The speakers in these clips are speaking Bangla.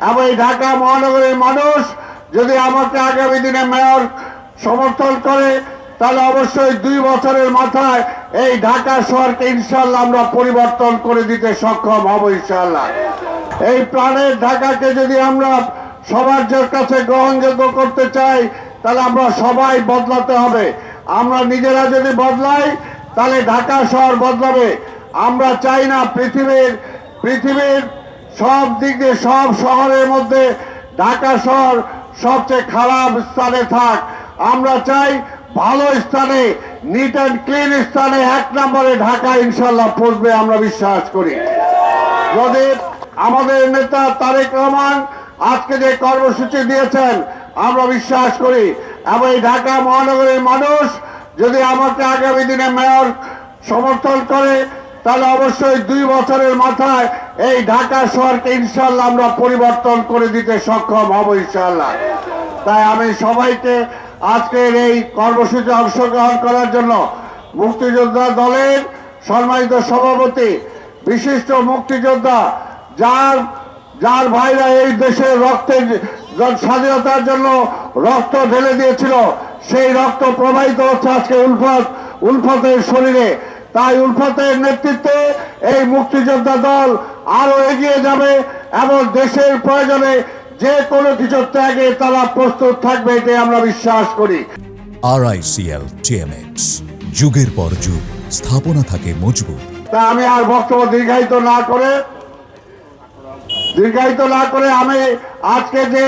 এবং এই ঢাকা মহানগরের মানুষ যদি আমাকে আগামী দিনে মেয়র সমর্থন করে তাহলে অবশ্যই 2 বছরের মাথায় এই ঢাকা শহরকে ইনশাআল্লাহ আমরা পরিবর্তন করে দিতে সক্ষম হব ইনশাআল্লাহ। এই প্ল্যানের ঢাকাকে যদি আমরা সবার কাছে গ্রহণযোগ্য করতে চাই তাহলে আমরা সবাই বদলাতে হবে। আমরা নিজেরা যদি বদলাই তাহলে ঢাকা শহর বদলাবে। আমরা চাই না পৃথিবীর সব দিক দিয়ে সব শহরের মধ্যে ঢাকা শহর সবচেয়ে খারাপ স্থানে থাক। আমরা চাই ভালো স্থানে, নিট অ্যান্ড ক্লিন স্থানে 1 নম্বরে ঢাকা ইনশাল্লাহ পৌঁছবে আমরা বিশ্বাস করি। যদি আমাদের নেতা তারেক রহমান আজকে যে কর্মসূচি দিয়েছেন আমরা বিশ্বাস করি এবং এই ঢাকা মহানগরের মানুষ যদি আমাকে আগামী দিনে মেয়র সমর্থন করে তাহলে অবশ্যই 2 বছরের মাথায় এই ঢাকা শহরকে ইনশাআল্লাহ আমরা পরিবর্তন করে দিতে সক্ষম হব ইনশাআল্লাহ। তাই আমি সবাইকে আজকের এই কর্মসূচি অংশগ্রহণ করার জন্য মুক্তিযোদ্ধা দলের সম্মানিত সভাপতি বিশিষ্ট মুক্তিযোদ্ধা যার ভাইরা এই দেশের রক্তের স্বাধীনতার জন্য রক্ত ঢেলে দিয়েছিল সেই রক্ত প্রবাহিত হচ্ছে আজকে উলফতের শরীরে। তাই উলফতের নেতৃত্বে এই মুক্তিযোদ্ধা দল আরো এগিয়ে যাবে এবং দেশের প্রয়োজনে যে কোনো কিছু ত্যাগে তারা প্রস্তুত থাকবে এটাই আমরা বিশ্বাস করি। RICL TMX যুগের পর যুগ স্থাপনা থাকে মজবুত। তা আমি আর বক্তব্য দীর্ঘায়িত না করে আমি আজকে যে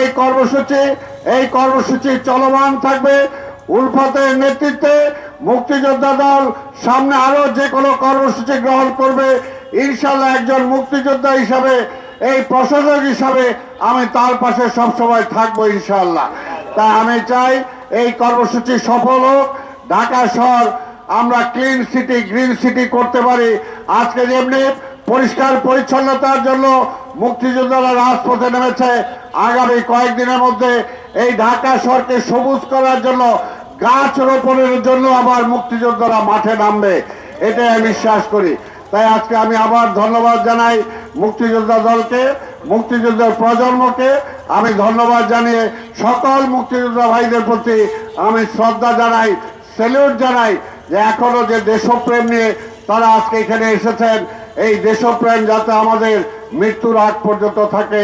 এই কর্মসূচি চলমান থাকবে। উলফতের নেতৃত্বে মুক্তিযোদ্ধা দল সামনে আরো যে কোনো কর্মসূচি গ্রহণ করবে ইনশাআল্লাহ। একজন মুক্তিযোদ্ধা হিসাবে, এই প্রশাসক হিসাবে আমি তার পাশে সবসময় থাকবো ইনশাআল্লাহ। তাই আমি চাই এই কর্মসূচি সফল হোক, ঢাকা শহর আমরা ক্লিন সিটি, গ্রিন সিটি করতে পারি। আজকে যেমনি পরিষ্কার পরিচ্ছন্নতার জন্য মুক্তিযোদ্ধারা রাজপথে নেমেছে, আগামী কয়েকদিনের মধ্যে এই ঢাকা শহরকে সবুজ করার জন্য গাছ রোপণের জন্য আবার মুক্তিযোদ্ধারা মাঠে নামবে, এটাই আমি বিশ্বাস করি। তাই আজকে আমি আবার ধন্যবাদ জানাই মুক্তিযোদ্ধা দলকে, মুক্তিযোদ্ধার প্রজন্মকে আমি ধন্যবাদ জানিয়ে সকল মুক্তিযোদ্ধা ভাইদের প্রতি আমি শ্রদ্ধা জানাই, স্যালুট জানাই যে এখনো যে দেশপ্রেম নিয়ে তারা আজকে এখানে এসেছেন। এই দেশপ্রেম যাতে আমাদের মৃত্যুর আগ পর্যন্ত থাকে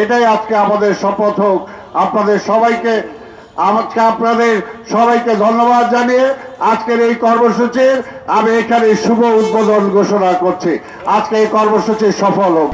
এটাই আজকে আমাদের শপথ হোক। আপনাদের সবাইকে ধন্যবাদ জানিয়ে আজকের এই কর্মসূচির আমি এখানে শুভ উদ্বোধন ঘোষণা করছি। আজকে এই কর্মসূচি সফল হোক।